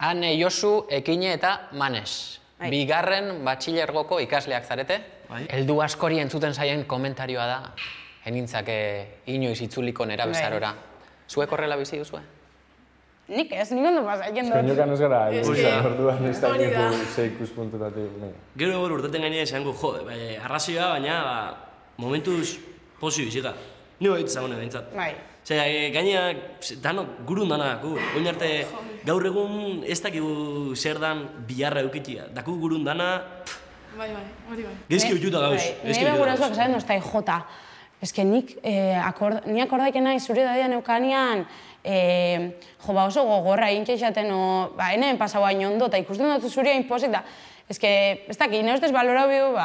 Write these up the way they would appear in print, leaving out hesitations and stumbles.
Ane, Josu, Ekine eta Manes. Bigarren batxilergoko ikasleak zarete. Heldu askori entzuten zaien komentarioa da. Enintzake inoiz itzuliko nera bezarora. Zuek horrela bizi duzue? Nik ez, nik ondo pasatzen dut. Eskeniokan ez gara, orduan ez da niko ze ikuspuntutatik. Gero hor urteten gainera esango, jode, arrazioa, baina momentuz pozio bizika. Nio baita zagone behintzat. Gainera, danok gurun dana, oin arte gaur egun ez dakigu zer dan biharra eukitia. Daku gurun dana... Bai, hori bai. Gezki oituta gauz. Nire gurasoak esaten doztai jota. Ez que ni akordaik nahi zure dadean eukanean, oso gogorra egin keixaten, hemen pasau hain ondo, eta ikusten dut zure hain pozik da. Ez que, ez dakit, nire ustez balora bihu,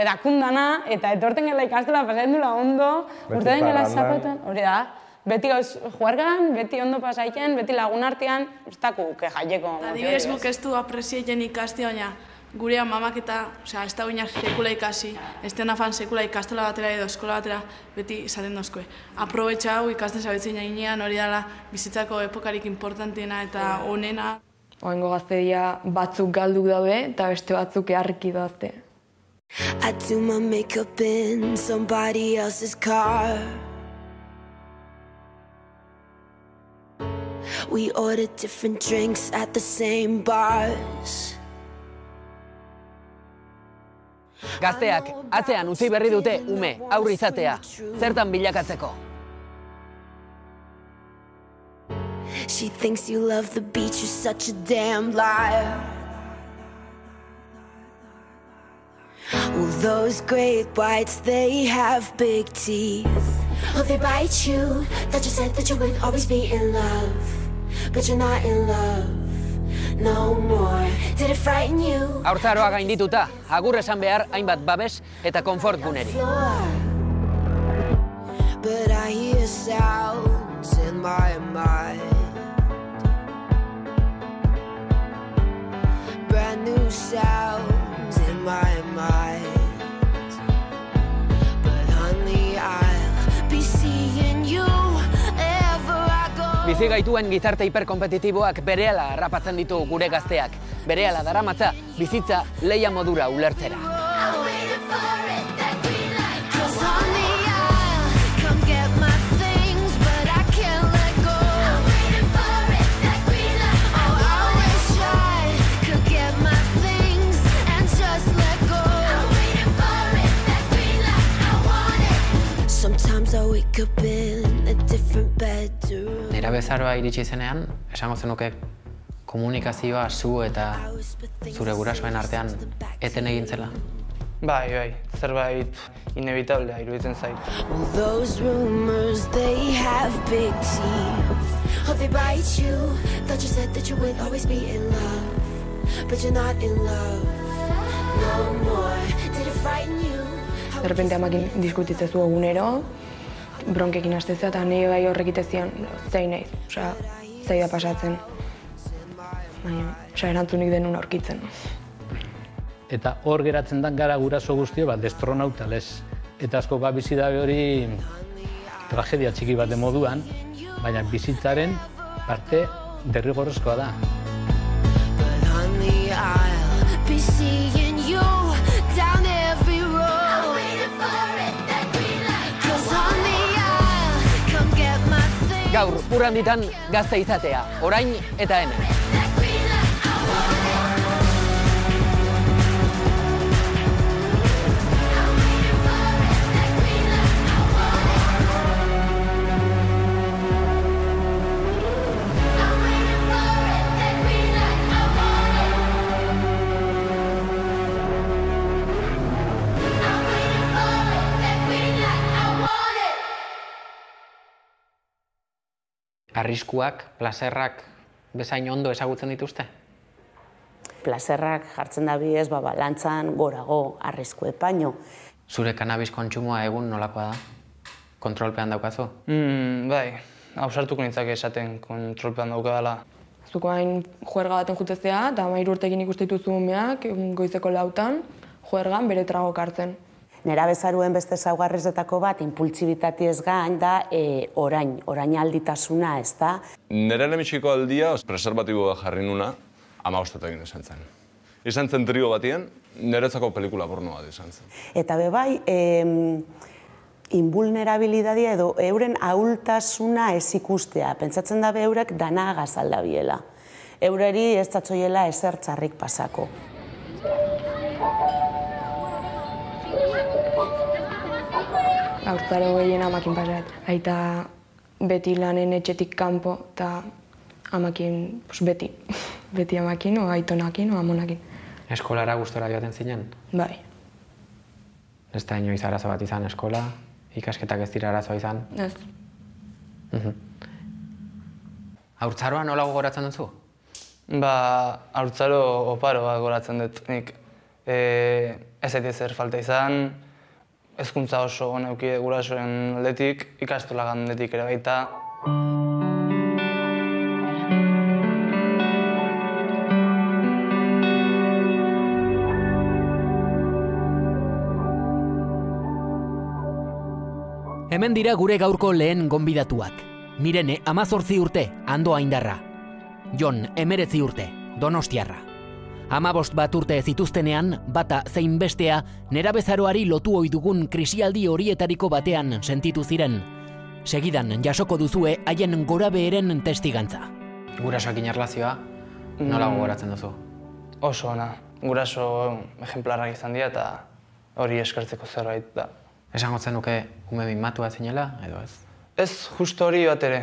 edakundana, eta etorten gela ikastela pasatzen dula ondo, urtetan gela zapotan, hori da. Beti gauz juargan, beti ondo pasaiken, beti lagun artean, ez daku kejaieko. Adibidez guk ez du apreziatzen ikasti, baina gure mamak eta, ez da guinak sekula ikasi, ez den afan sekula ikastela batera edo eskola batera, beti izaten dozkoe. Aprobetxa hau ikasten zabetzen jainean, hori dela bizitzako epokarik importantiena eta onena. Oengo gaztedia batzuk galduk daude eta beste batzuk eharriki doazte. I do my makeup in somebody else's car. We order different drinks at the same bars. Gazteak, atzean utzi berri dute ume, aurri izatea, zertan bilakatzeko. She thinks you love the beach, you're such a damn liar. Well, those great whites, they have big teeth. Oh, they bite you, that you said that you would always be in love. But you're not in love. No more. Did it frighten you? Haurtzaroa gaindituta, agur esan behar hainbat babes eta konfort guneri. But I hear sounds in my mind. Brand new sounds in my mind. But honey, I'll be seeing you. Bizi gaituen gizarte hiperkompetitiboak berehala harrapatzen ditu gure gazteak. Berehala daramatza bizitza lehia modura ulertzera. Nera bezaroa iritsi zenean, esango zenuke komunikazioa zu eta zure gurasoen artean eten egin zela? Bai, zerbait inevitablea iruditzen zait. Those rumors, they have big teeth. Oh, they bite you. Thought you said that you would always be in love. But you're not in love. No more. Did it frighten you? De repente amakin diskutitzezu egunero, bronkekin hastezea eta nire bai horrekite zion, zein naiz, zei da pasatzen. Baina, erantzunik denun aurkitzen. Eta hor geratzen dan gara guraso guztio, destronauta lez. Eta asko bizi dabe hori tragedia txiki bat moduan, baina bizitzaren parte derrigorrezkoa da. Gaur, urranditan gazte izatea, orain eta hemen. Arriskuak, plazerrak bezain ondo ezagutzen dituzte? Plazerrak jartzen da bidez, balantzan gorago arrisku epaino. Zure kanabis kontsumoa egun nolakoa da? Kontrolpean daukazu? Bai, ausartuko nintzake esaten kontrolpean daukadala. Zuko hain juerga baten jutezea, eta 13 urtekin ikuste dituzu umeak, goizeko 4 juergan bere tragok hartzen. Nera bezaruen beste ezaugarrietako bat, inpultsibitatiez gain da orain alditasuna, ez da? Nera lehenbiziko aldia preserbatiboa jarri nuna, 15 esan zen. Izan zen trio batien, niretzako pelikula porno bat izan zen. Eta bebai, invulnerabilidadia edo euren ahultasuna ez ikustea. Pentsatzen da eurek dana gazalda biela. Eureri ez tatzoiela ezer txarrik pasako. Haurtzaro gehien amakin pasat. Aita beti lanen etxetik kanpo eta amakin beti. Beti amakin, o aitonakin, o amonakin. Eskolara gustora joaten zinen? Bai. Ez da inoiz arazo bat izan eskola? Ikasketak ez dira arazoa izan? Ez. Haurtzaroa nola gogoratzen duzu? Haurtzaro oparo bat gogoratzen dut. Nik ez zait ezer falta izan, hezkuntza oso neuki gurasoen aldetik, ikastolagan aldetik ere baita. Hemen dira gure gaurko lehen gonbidatuak. Mirene, 18 urte, Ando Aindarra. Jon, 19 urte, Donostiarra. 15 bat urte zituztenean, bata zein bestea, nerabezaroari lotu ohi dugun krisialdi horietariko batean sentitu ziren. Segidan jasoko duzue haien gorabeheren testigantza. Gurasoekin erlazioa, nola gogoratzen duzu? Oso ona. Guraso ejemplarrak izan dira eta hori eskertzeko zerbait da. Esango zenuke ume mimatua zinela, edo ez? Ez, justo hori bat ere.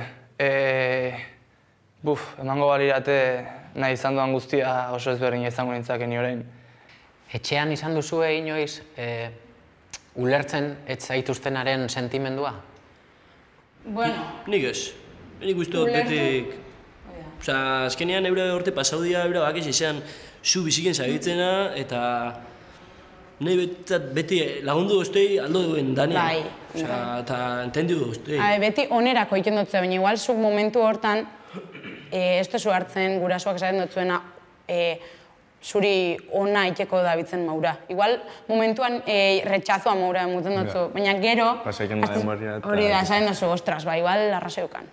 Emango balirate nahi izan duan guztia oso ezberdina izango nintzake ni orain. Etxean izan duzue inoiz ulertzen ez zaituztenaren sentimendua? Bueno... Nik ez. Nik uste dut betik... Azkenean eure orte pasaudia eure bakez izan zu biziken zabitzena eta... Nahi beti lagundu guztei aldo duen danean. Eta entendu guztei. Beti onerako iken dutze, baina igual zuk momentu hortan ez duzu hartzen gurasoak esaten dutzuena zuri ona iteko dabitzen maura. Igual momentuan retxazoa maura emuten dutzu, baina gero hori da esaten duzu, ostras, igual arrazoiukan.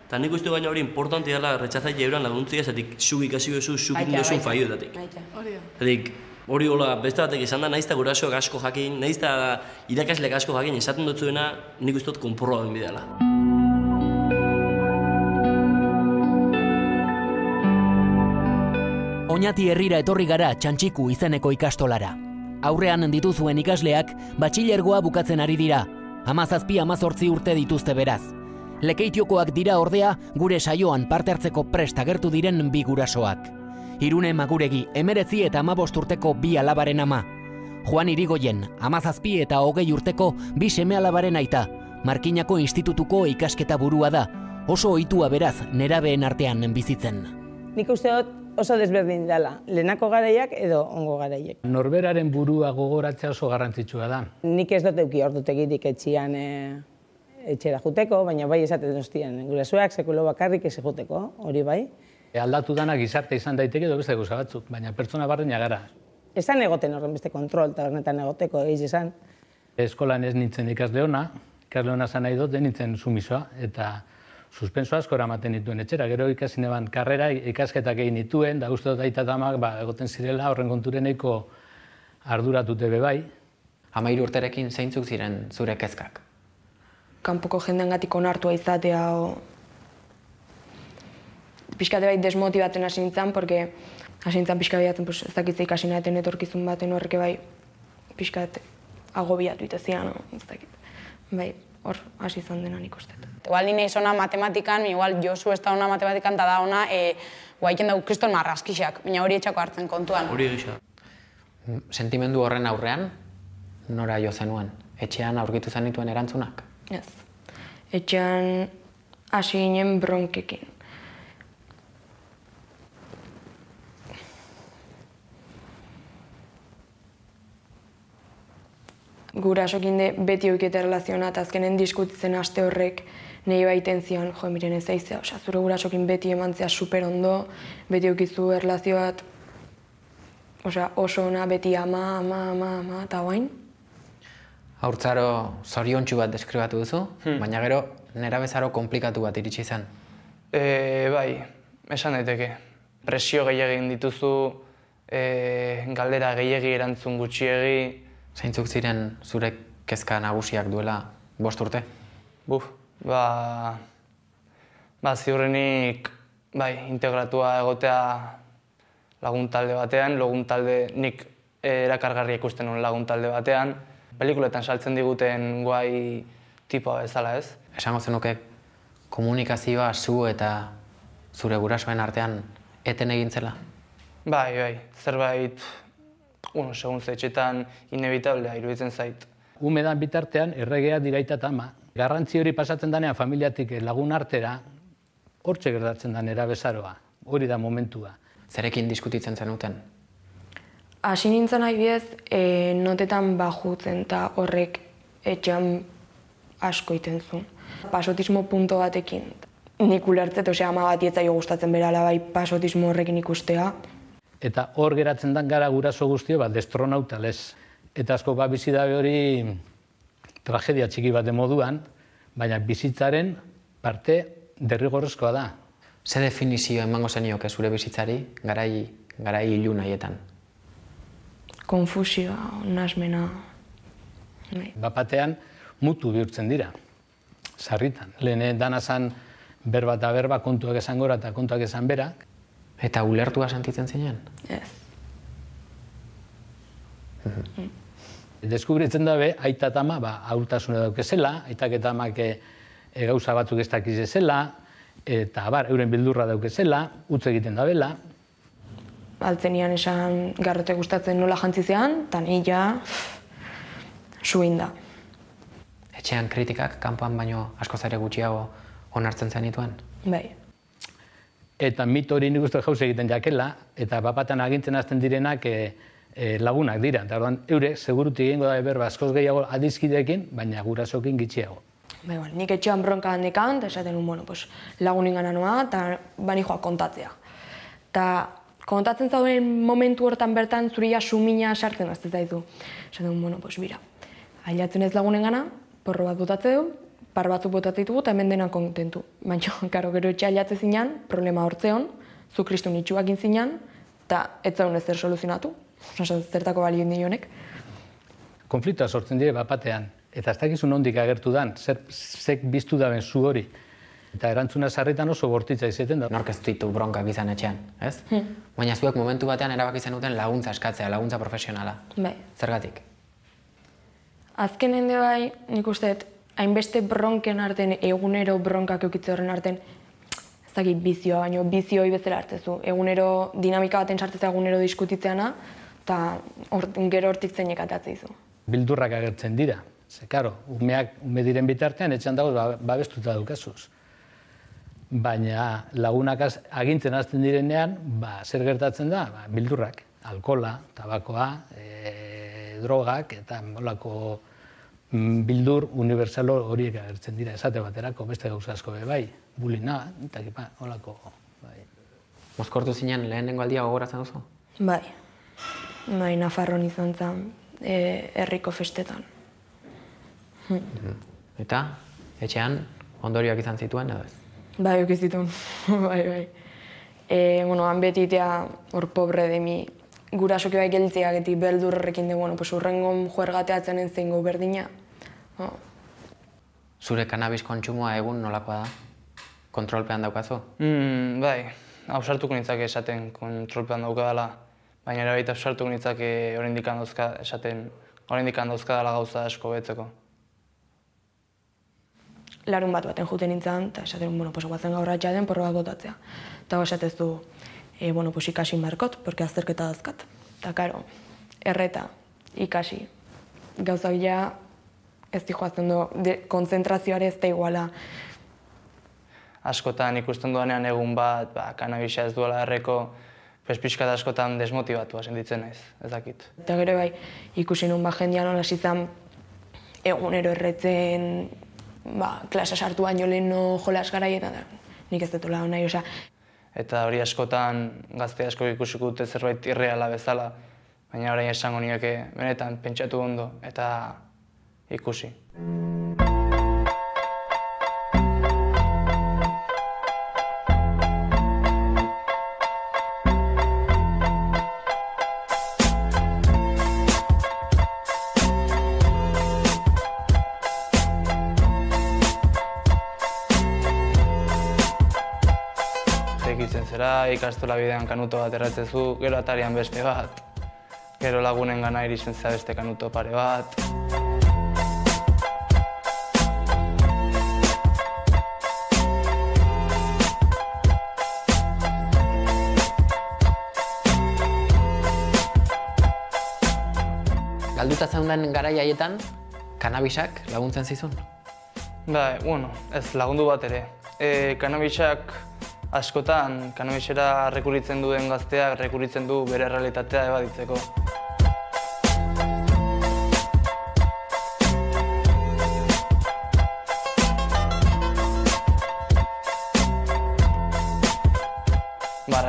Eta nik uste baina hori importantia dela retxatzai euran laguntzia, zatik zuk ikasi bezu, zuk ikin duzun faioetatik. Hori hola, beste batek esan da, nahiz eta gurasoak asko jakin, nahiz eta irakasleak asko jakin esaten dutzuena, nik uste dut konporroa den bidela. Oñati herrira etorri gara Txantxiku izeneko ikastolara. Aurrean dituzuen ikasleak batxilergoa bukatzen ari dira. 17-18 urte dituzte beraz. Lekeitiokoak dira ordea gure saioan parte hartzeko prest agertu diren bi gurasoak. Irune Maguregi, 19 eta 15 urteko bi alabaren ama. Juan Irigoyen, 17 eta 20 urteko bi seme alabaren aita. Markinako institutuko ikasketa burua da. Oso ohitua beraz, nerabeen artean bizitzen. Nik uste dut oso desberdin dela, lehenako garaiak edo ongo garaiek. Norberaren burua gogoratzea oso garrantzitsua da. Nik ez dut euki ordutegirik etxean etxera juteko, baina bai esaten duztien. Gurasoak sekulo bakarrik ez juteko, hori bai. Aldatu dana gizarte izan daiteke edo beste gauza batzuk, baina pertsona barreina gara. Esan egoten horren beste kontrol eta horretan egoteko egiz esan. Eskolan ez nintzen ikasle ona zan nahi dut, nintzen sumisoa eta suspenso asko eramaten nituen etxera. Gero ikasi neban karrera ikasketak egin nituen, da uste dut aita eta amak egoten zirela horren kontureneko arduratute bebai. 13 urterekin zeintzuk ziren zure kezkak? Kanpoko jendengatik onartua izatea pixkate bai desmotibatzen hasi nintzen, porque hasi nintzen pixka behatzen, ez dakitze ikasi nahaten etorkizun baten horreke bai pixkat agobiatu itezian, ez dakit. Bai, hor hasi izan denan ikustet. Igual nire ona matematikan, igual Josu ez da ona matematikan, eta da ona guaiken dugu kriston marraskixak, baina hori etxako hartzen kontuan. Hori egisa. Sentimendu horren aurrean, nora jo zenuen? Etxean aurkitu zenituen erantzunak? Ez. Etxean hasi ginen bronkekin. Gurasokin beti oiketa relazioa eta azkenen diskutitzen aste horrek nahi baiten zion, miren ez daizea, zure gurasokin beti emantzea super ondo, beti oikizu erlazio bat oso ona, beti ama, eta guain. Haurtzaro zoriontsu bat deskribatu duzu, baina gero nerabezaro komplikatu bat iritsi zen. Bai, esan daiteke. presio gehiagin dituzu, galdera gehiagi erantzun gutxiegi. Zeintzuk ziren zure kezka nagusiak duela 5 urte? Ziurrenik integratua egotea lagun talde batean, nik erakargarria ikusten nuen lagun talde batean. Pelikuletan saltzen diguten guai tipoa bezala, ez? Esango zenuke komunikazioa zu eta zure gurasoen artean eten egin zela? Bai, zerbait, segun zeitxetan inevitablea iruditzen zait. Umedan bitartean erregea diraita eta ama. Garrantzi hori pasatzen danean familiatik lagun artera, hortxe gertatzen da nera bezaroa, hori da momentua. Zerekin diskutitzen zenuten? Hasi nintzen adibidez, notetan bajutzen eta horrek etxean asko iten zuen. Pasotismo punto batekin. Nik ulertzet, ama bat etzaio gustatzen berala bai pasotismo horrekin ikustea. Eta hor geratzen dan gara guraso guztio destronauta lez. Eta asko bizi dabe hori tragedia txiki baten moduan, baina bizitzaren parte derrigorrezkoa da. Ze definizio emango zenioke zure bizitzari garai ilun haietan? Konfusioa, nasmena. Bapatean mutu bihurtzen dira, sarritan. Lehen dana zan berba eta berba, kontuak esan gora eta kontuak esan berak. Eta ulertua sentitzen zinen? Ez. Deskubritzen dabe, aita eta ama ahultasuna daukezela, aitak eta amak gauza batzuk ez dakizezela, eta euren bildurra daukezela, utz egiten dabela. Altzenian esan Garrote gustatzen nola jantzizean, eta nila suin da. Etxean kritikak kanpoan baino askoz ere gutxiago onartzen zenituen? Bai. Eta mito hori nik uste jauz egiten jakela, eta bapatan agintzen hasten direnak lagunak dira. Eta orduan, eurek segurutik egingo da berba askoz gehiago adizkideekin, baina gurasokin gitxiago. Nik etxean bronka handekan, eta esaten lagunin gana noa, eta bani joa kontatzea. Eta kontatzen zauden momentu hortan bertan zuria sumina sartzen azte zaizu. Esaten bira, ailatzen ez lagunen gana, porro bat botatze du, par batzuk botatzen ditugu eta hemen denak kontentu. Baina, gero etxe ailatze zinean, problema hortzeon, zu kristun itxuak zinean, eta ez zaun ezer soluzionatu. Zertako balio indi honek. Konfliktoa sortzen dire bapatean, eta ez dakizu nondik agertu dan, zek biztu daben zu hori. Eta erantzuna sarritan oso bortitza izeten da. Nork ez ditu bronkak izan etxean, ez? Baina zuek momentu batean erabaki zenuten laguntza eskatzea, laguntza profesionala. Bai. Zergatik? Azkenen de bai, nik usteet, hainbeste bronken arten, egunero bronkak eukitze horren arten, ez dakit bizioa, baina bizioi bezala hartzezu. Egunero dinamika baten sartzea egunero diskutitzeana, eta gero hortik zeinek atatzeizu. Bildurrak agertzen dira. Ze, karo, ume diren bitartean, etxean dago babestuta dukazuz. Baina lagunak agintzen hasten direnean, zer gertatzen da? Bildurrak, alkola, tabakoa, drogak, eta molako bildur universal horiek agertzen dira. Esate baterako, beste gauza asko bai, bulina, eta kipa, molako, bai. Mozkortu zinen lehenengo aldia gogoratzen duzu? Bai, Nafarroan izan zen, herriko festetan. Eta, etxean, ondorioak izan zituen, edo ez? Bai, okiz ditun, bai. Han betitea hor pobre demi gurasoki bai geltzeak eti beldur horrekin dugu, urrengon juergateatzen entzeingo berdina. Zure kanabis kontsumoa egun nolakoa da? Kontrolpean daukazu? Bai, hausartuko nintzake esaten kontrolpean daukadala, baina ere baita hausartuko nintzake oraindik dauzkadala gauza asko betzeko. Larun bat baten juten nintzen, eta esaten, guazen gaur atxaten, porro bat botatzea. Eta esatez du, ikasi markot, porque azterketa dazkat. Eta, karo, erreta, ikasi. Gauza bila, ez di joazen du, konzentrazioare ez da iguala. Askotan ikusten duanean egun bat, kanabisa ez duela erreko, pixkat askotan desmotibatua sentitzen naiz, ez dakit. Eta gero bai, ikusi nun jendean hola izan egunero erretzen, klasa sartu baino lehen jolas garaietan, nik ez dutela nahi, osa. Eta hori askotan gazte asko ikusiko dute zerbait irreala bezala, baina orain esango nioke benetan pentsatu ondo eta ikusi. ikastera, ikastola bidean kanuto bat erratzezu, gero atarian beste bat, gero lagunen gana iristen zea beste kanuto pare bat. Galduta zeunden garai haietan, kanabisak laguntzen zizun? Ez lagundu bat ere. Kanabisak askotan, kanabisera rekuritzen duen gazteak rekuritzen du bere realitatea ebaditzeko.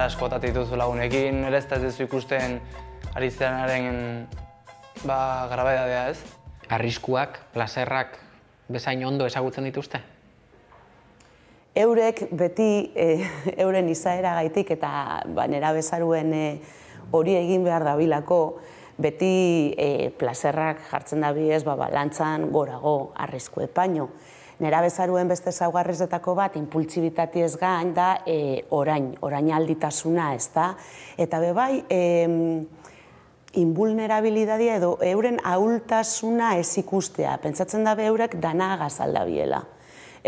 Askotat dituzu lagunekin, ere ez da ez duzu ikusten ari zeanaren grabedadea, ez? Arriskuak, plazerrak bezain ondo ezagutzen dituzte? Eurek beti euren izaera gaitik eta nerabezaruen hori egin behar dabilako, beti plazerrak jartzen dabiez balantzan gorago arriskuet baino. Nerabezaruen beste ezaugarrietako bat, inpultsibitatiez gain da orainalditasuna, ez da? Eta bebai, invulnerabilidadia edo euren ahultasuna ez ikustea. Pentsatzen da eurek dana gazaldabiela.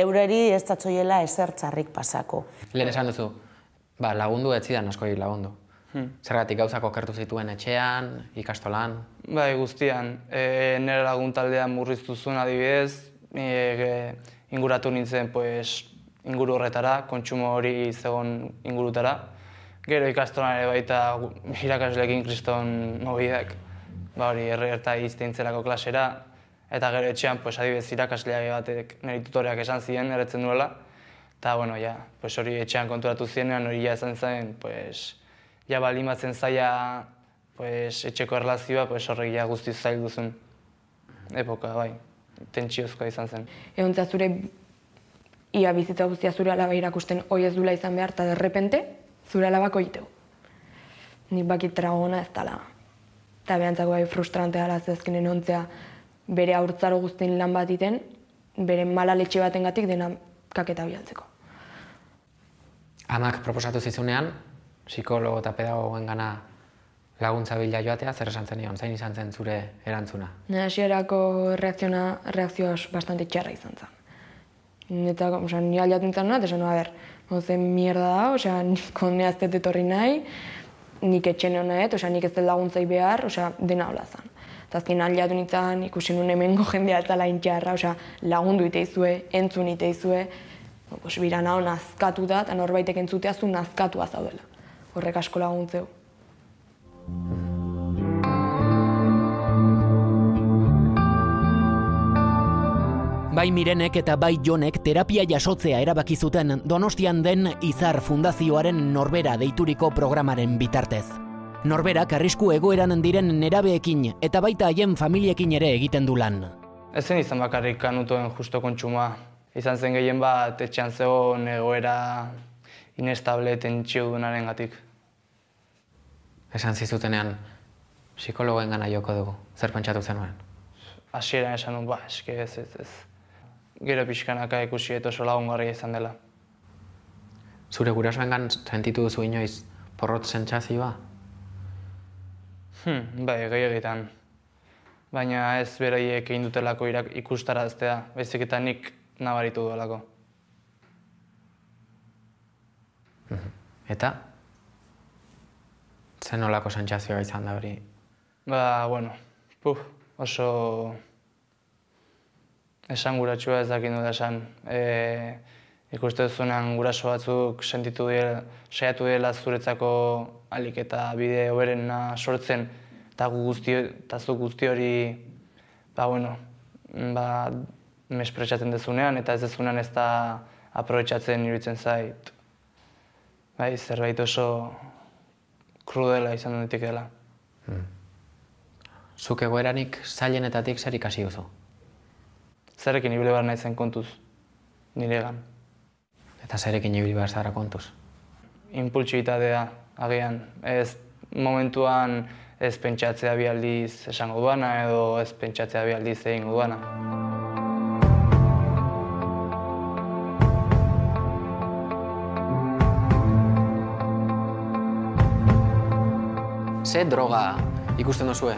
Eureri ez datzoiela ezer txarrik pasako. Lehen esan duzu, lagundu ez zidan askoi lagundu. Zergatik gauzako okertu zituen etxean, ikastolan? Bai, guztian. Nire laguntaldean murriztu zuen adibidez, inguratu nintzen inguru horretara, kontsumo hori zegoen ingurutara. Gero ikastolan ere baita irakasleekin kriston mobidak, hori erta izteintzerako klasera. Eta gero etxean adibidez irakasleak batek nire tutoreak esan ziren erretzen duela. Eta hori etxean konturatu zienean hori esan zen, balimatzen zaila etxeko erlazioa horrek guztiz zail duzun epoka, bai. Tentsiozkoa izan zen. Egontza zure ia bizitza guztia zure alaba irakusten hoi ez dula izan behar, eta derrepente zure alabako egiteu. Nik bakit tragona ez dala. Eta behantzako bai frustrantea dela zezkenen ontzea bere haurtzaro guztien lan bat iten, bere malaletxe batengatik dena kaketa bialtzeko. Amak proposatu zizunean, psikologo eta pedagogoen gana laguntza bila joatea, zer esan zenion, zain izan zen zure erantzuna? Hasierako reakzioa bastante txarra izan zen. Eta ni aldatu nintzen nuen, eta esan, zen mierda da, nik ondea ez dut etorri nahi, nik etxen honet, nik ez dut laguntzai behar, dena hola zen. Eta azken aldatu nintzen, ikusi nuen hemengo jendea eta lain txarra, lagundu iteizue, entzun iteizue, bira naho nazkatu da, eta norbaitek entzutea zu nazkatua zaudela. Horrek asko laguntzeu. Bai Mirenek eta bai Jonek terapia jasotzea erabaki zuten Donostian den Izar Fundazioaren Norbera deituriko programaren bitartez. Norberak arrisku egoeran diren nerabeekin eta baita haien familiekin ere egiten du lan. Ezen izan bakarrik kanutoen justo kontsuma. Izan zen gehien bat etxean zegoen egoera inestable tentsio duenaren gatik. Esan zizutenean, psikologoen gana joko dugu, zer pentsatu zenuen? Hasieran esan nuen, eske ez. Gero pixkanaka ikusi eta oso lagungarria izan dela. Zure gurasoengan sentitu duzu inoiz porrot sentsazioa? Bai, gehiagitan. Baina ez beraiek egin dutelako ikustaraztea, baizik eta nik nabaritu duelako. Eta? Zen nolako sentsazioa izan da hori? Oso esanguratsua ez dakit nola esan. Ikuste duzunean guraso batzuk saiatu dela zuretzako ahalik eta bide hoberena sortzen, eta zuk guzti hori mespretxatzen dezunean, eta ez dezunean ez da aprobetxatzen iruditzen zait. Zerbait oso krudela izan dutik dela. Zuk egoeranik zailenetatik zer ikasi duzu? Zerekin ibili behar naizen kontuz, niregan. Eta zerekin ibili behar zara kontuz? Impultsibitatea, agian. Ez momentuan ez pentsatzea bi aldiz esango duana edo ez pentsatzea bi aldiz egingo duana. Ze droga ikusten duzue?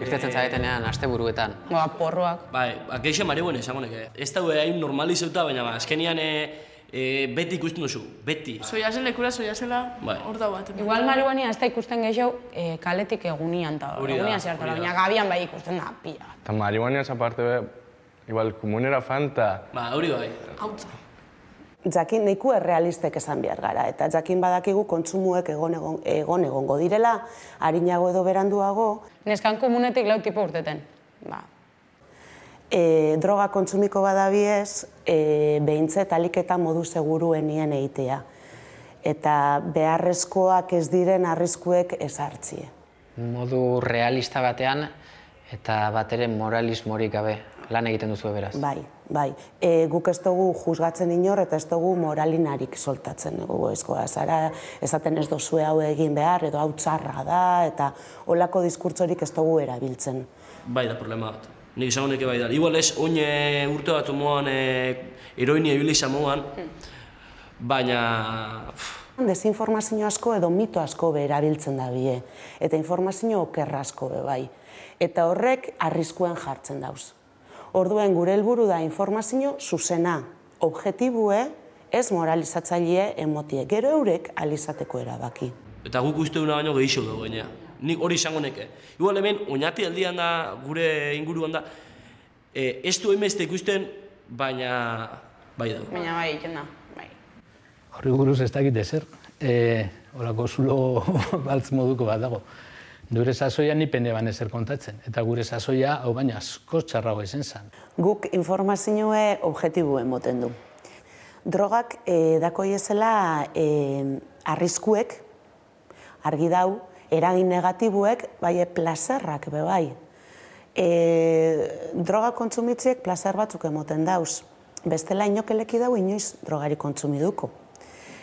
Irtetzen zaretenean, asteburuetan. Porroak. Bai, geixo marihuana esango neke. Ez da hain normalizauta, baina azkenian beti ikusten duzu, beti. Soiasen lekura, soiasela, hor da bat. Igual marihuania ez da ikusten gehiago kaletik egunian, egunian zertara, baina gabian bai ikusten da, pila. Eta marihuana ez aparte, igual komunera fanta. Hori bai. Hautza. Jakin nahiko errealistek esan behar gara, eta jakin badakigu kontsumuek egon egongo direla, harinago edo beranduago. Neskan komunetik lau tipo urteten. Droga kontsumiko badabiez, behintzet aliketa modu seguruenien egitea. Eta beharrezkoak ez diren arriskuek ezartzie. Modu realista batean eta bat ere moralismorik gabe lan egiten duzu beraz. Bai. Guk ez dugu juzgatzen inor eta ez dugu moralinarik soltatzen. Zara, esaten ez dozue hau egin behar, edo hau txarra da, eta holako diskurtzorik ez dugu erabiltzen. Bai da problema bat. Nik izango neke bai da. Igual ez, oin urte bat moan, heroinia ibili izan moan, baina... Desinformazio asko edo mito asko be erabiltzen da bie, eta informazio okerra asko be bai. Eta horrek arriskuen jartzen dauz. Orduen gure helburu da informazio zuzena, objetibue, ez moralizatzaile emotie, gero eurek alizateko erabaki. Eta guk uste duna baino gehiago dago gainea. Nik hori izango neke. Igual hemen, oinati aldian da, gure inguruan da, ez du emezte ikusten, baina bai dago. Baina bai, iken da. Horri buruz ez dakit ezer, horako zulo baltz moduko bat dago. Gure sasoia ni pene ban ezer kontatzen, eta gure sasoia hau baina asko txarrago ezen zen. Guk informazioe objetibuen moten du. Drogak dako iezela arriskuek, argi dau, eragin negatibuek, bai plazerrak be bai. Droga kontsumitziek plazer batzuk emoten dauz. Bestela inokeleki dau inoiz drogari kontsumiduko.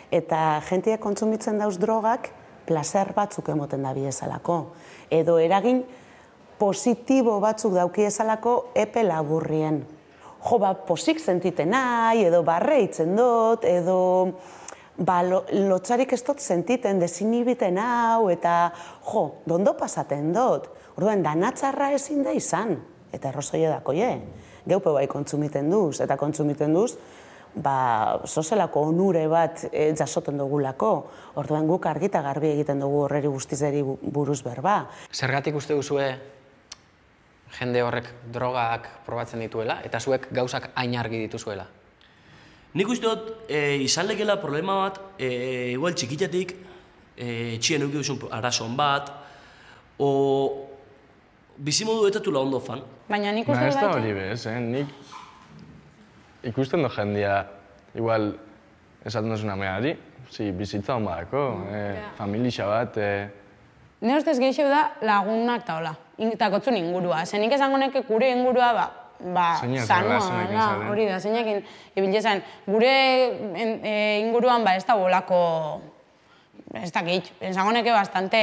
Eta jentiek kontsumitzen dauz drogak, plazer batzuk emoten da biezalako. Edo eragin positibo batzuk daukiezalako epe laburrien. Posik sentiten nahi, edo barreitzen dut, edo lotxarik ez dut sentiten, desinibiten hau, eta dondo pasaten dut. Orduan, danatzarra ezin da izan, eta errozoie dako, geupe bai kontsumiten duz, eta kontsumiten duz, zozelako onure bat jasoten dugulako. Orduan guk argita garbi egiten dugu horreri guztizeri buruz berba. Zergatik uste duzue jende horrek drogak probatzen dituela, eta zuek gauzak hain argi dituzuela? Nik uste dut, izan lekela problema bat, igual txikitatik, txien euki duzun arazoan bat, o bizimodu etatula ondo fan. Baina nik uste dut... Ez da hori bez, nik ikusten du jendia, igual esaten duzuna meari, bizitza hon badako, familia bat... Ne ustez gehiago da lagunak eta hola, eta kotzun ingurua. Nik esango neke gure ingurua zanua, hori da, zeinekin ibiltzen. Gure inguruan ez da bolako, ez da gehit, esango neke bastante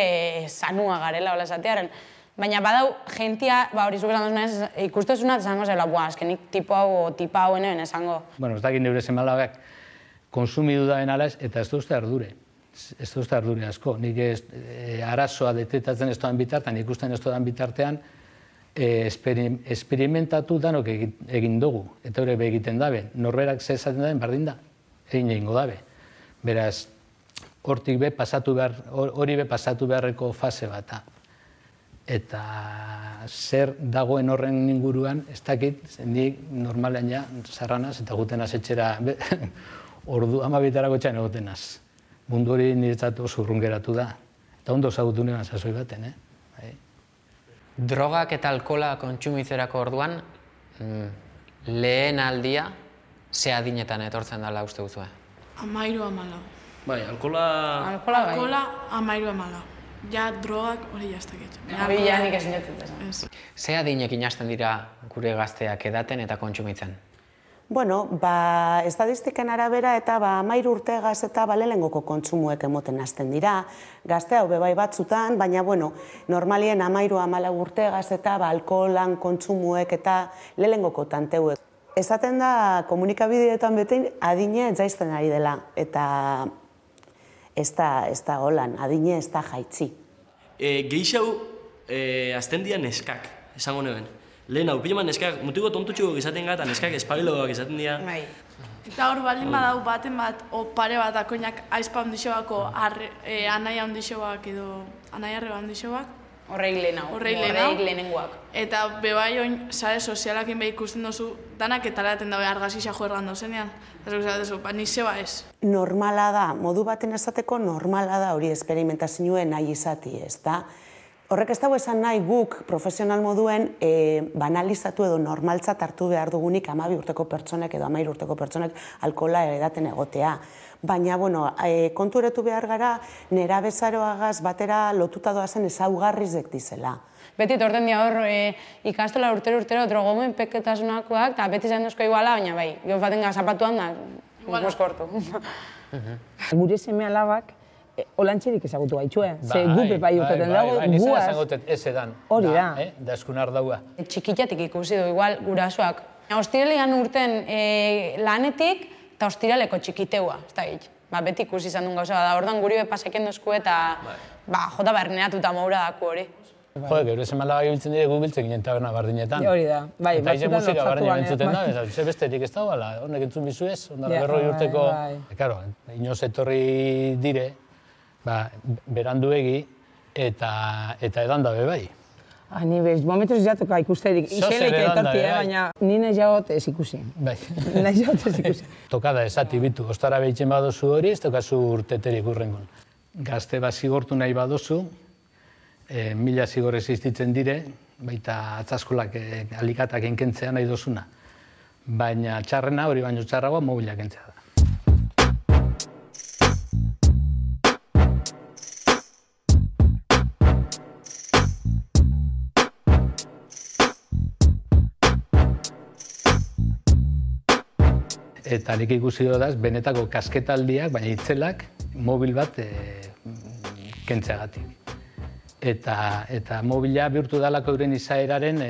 zanua garela hola esatearen. Baina badau, jentia, hori zuk esan duzunez, ikustezunat esango zela, azkenik tipo hau o tipa hauen esango. Bueno, ez dakit neure zemalabak konsumidu da benalaz, eta ez duzte ardure. Ez duzte ardure asko. Nik arazoa detetatzen ez doan bitartean, ikusten ez doan bitartean, esperimentatu danok egin dugu, eta hori egiten dabe. Norberak ze esaten daben, bardin da, egin egingo dabe. Beraz, hortik hori be pasatu beharreko fase bata. Eta zer dagoen horren inguruan, ez dakit, nik normalean ja, zarranaz, eta gutenaz etxera, ordu 12 txan egotenaz. Mundu hori niretzat oso urrungeratu da. Eta ondo zagutu negan sasoi baten, Drogak eta alkohola kontsumitzerako orduan, lehen aldia, ze adinetan etortzen dela uste duzue? 13-14. Bai, alkohola... Alkohola 13-14. Ja, drogak hori jaztakit. Abi ja nik ezin jatzen. Ze adinekin hasten dira gure gazteak edaten eta kontsumitzen? Bueno, estadistiken arabera eta 13 urtegaz eta lehengoko kontsumuek emoten hasten dira. Gazte hau bebai batzutan, baina, bueno, normalien 13-14 urtegaz eta alkoholan kontsumuek eta lehengoko tanteuek. Esaten da, komunikabideetan betein adine jaisten ari dela, eta ez da holan, adine ez da jaitzi. gehixau azten dira neskak, esango neben. Lehen hau, pila neskak, mutiko tontutxuak izaten gara, eta neskak espabiloak izaten dira. Eta hor baldin badau baten bat, o pare bat akoinak aizpa handixoako anaia handixoak edo anaia arreba handixoak. Horreik lehenengoak. Eta bebai oin sare sozialakin behi ikusten dozu, danak etalaten dabe argazisa joergan dauzenean. Eta zuzatzen ba, ni zeba ez. Normala da, modu baten esateko normala da hori esperimentazioen nahi izati, ez da? Horrek ez dago esan nahi guk profesional moduen banalizatu edo normaltzat hartu behar dugunik 12 urteko pertsonek edo 13 urteko pertsonek alkohola edaten egotea. Baina, konturetu behar gara, nera bezaroagaz batera lotuta doazen ezaugarrizek dizela. Beti torten dira hor ikastola urtero drogomen peketasunakoak, eta beti zain duzko iguala, baina bai, gero baten gazapatuan da, moskortu. Gure seme alabak, holantxerik ezagutu gaitxue, ze gupe bai urteten dago, guaz. Ez edan, da eskunar daua. Txikitatik ikusi du, igual, gurasoak. Ostiralean urten lanetik, eta ostiraleko txikiteua, ez da git. Beti ikusi izan duen gauza, da ordan guri bepaseken duzku eta jota berneatuta maura daku hori. Jode, gero esan malaba gibiltzen dire gubiltzen ginen taberna bardinetan. Hori da, bai, eta izen musika bardina bentzuten da, ze besterik ez da, honek entzun bizu ez, ondara 40 urteko. Karo, inoz etorri dire, beranduegi eta edan dabe bai. Ni bez, momentuz jatuka ikusterik, izeleik etorti, baina ni nahi jaot ez ikusi. Bai. Nahi jaot ez ikusi. Tokada esati bitu, ostara behitzen badozu hori, ez tokazu urteterik urrengun. Gazte bat zigortu nahi badozu, 1000 zigor existitzen dire, baita atzaskolak alikatak enkentzea nahi dozuna. Baina txarrena, hori baino txarragoa, mobilak entzea da. Eta nik ikusi dodaz, benetako kasketaldiak, baina itzelak, mobil bat kentzeagatik. Eta mobila bihurtu dalako euren izaeraren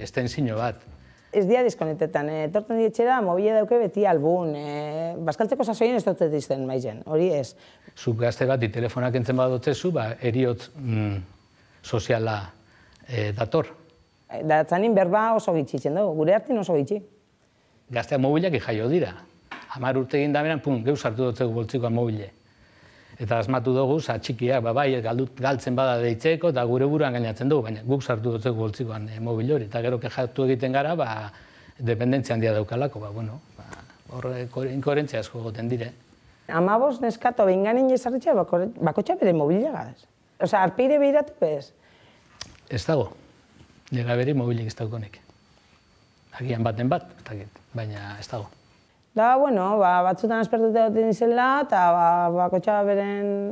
estensio bat. Ez dia diskonektetan, etorten dietxera, mobila dauke beti albun, bazkaltzeko sasoien ez dut izten maizen, hori ez. Zuk gazte bat telefonak entzen badotzezu, eriotz soziala dator. Da zanin berba oso gitxitzen dugu, gure hartin oso gitxi. Gazteak mobilak jaio dira. 10 urte egin daberan, geu sartu dutzeko boltzikoan mobile. Eta asmatu dugu, txikiak, bai, galtzen bada deitzeko, eta gure buruan gainatzen dugu, baina guk sartu dutzeko boltzikoan mobil hori. Eta gero kexatu egiten gara, dependentzia handia daukalako, horre inkoherentzia asko egoten dire. 15 neskato behin ganin jesarritxea, bakotxa bere mobilegaz. Osa, arpeire behiratu bez? Ez dago. Nera beri mobilik ez daukonek. Agian baten bat, baina ez dago. Da, batzutan aspertute duten izela, eta bakotxa beren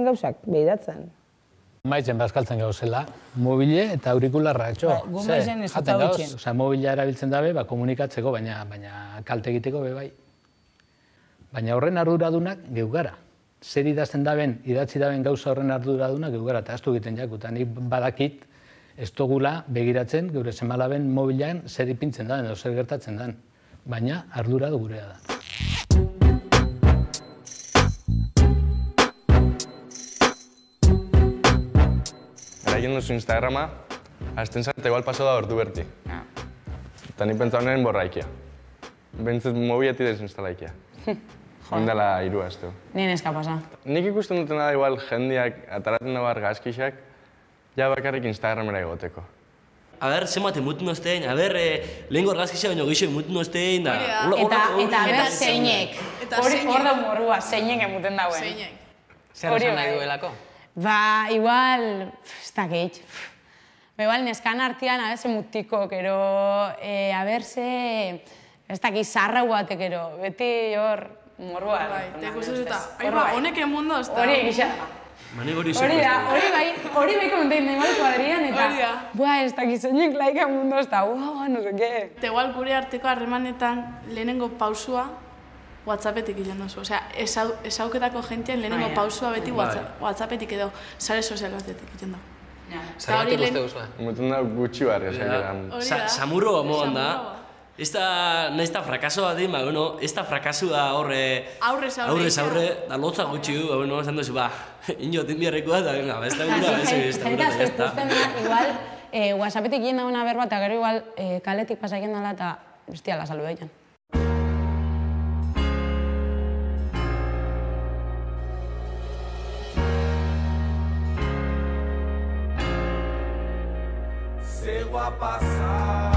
gauzak behiratzen. Maizen bazkaltzen gauzela, mobile eta aurikularra, etxo. Gu maizen ez dut hau Osa, mobila erabiltzen dabe, komunikatzeko, baina kalte egiteko bebai. Baina horren arduradunak geu gara. Zer idazten daben, idatzi daben gauza horren arduradunak geu gara, eta astu egiten jaku. Eta nik badakit, ez dugula begiratzen, geure semalaben mobilan zer ipintzen da, edo zer gertatzen den. Baina ardura du gurea da. Eraien duzu Instagrama, azten zarte igual paso da ordu berti. Eta ni pentsa honen borraikia. Bentzut mobileti desinstalaikia. Ondela 3 aste. Nien eska pasa. Nik ikusten dutena da igual jendiak ataraten dago argazkixak, ja bakarrik Instagramera egoteko. A ber, zemate mutu noztein, a ber, lehen gorgazkizia baino gixo mutu noztein, da... Eta zeinek. Hor da morrua, zeinek emuten dauen. Zeinek. Zer esan nahi duelako? Igual, ez dakit. Igual, neskan artian, a ber, ze mutiko, kero, a ber, ze... Ez dakit, zarra guatek, kero, beti hor morrua. Bai, te ikusten zuta, honek emundo ez da. Hori egisa. Hori bai komentein nahi malu kuadrian, eta ez dakit zeinek laika mundo ez da, no sé qué. Eta igual gure arteko harremanetan lehenengo pausua WhatsAppetik hilen duzu. Osea, ezauketako jentean lehenengo pausua beti WhatsAppetik edo sare sozial batetik hilen duzu. Zergatik uste guzua? Muten da gutxi barri, esakeran. Samurro modan da. Ez da frakasoa di, bueno, ez da frakasua horre... Aurrez aurre, da lotza gutxi du, bueno, esan duzu, ino tinbiarrekoa, eta venga, ez da gura, ez da gura, ez da. Igual, WhatsAppetik gien dauna berba, eta gero igual kaletik pasaken dala, eta bestia la saluda egin. Zego a pasaude,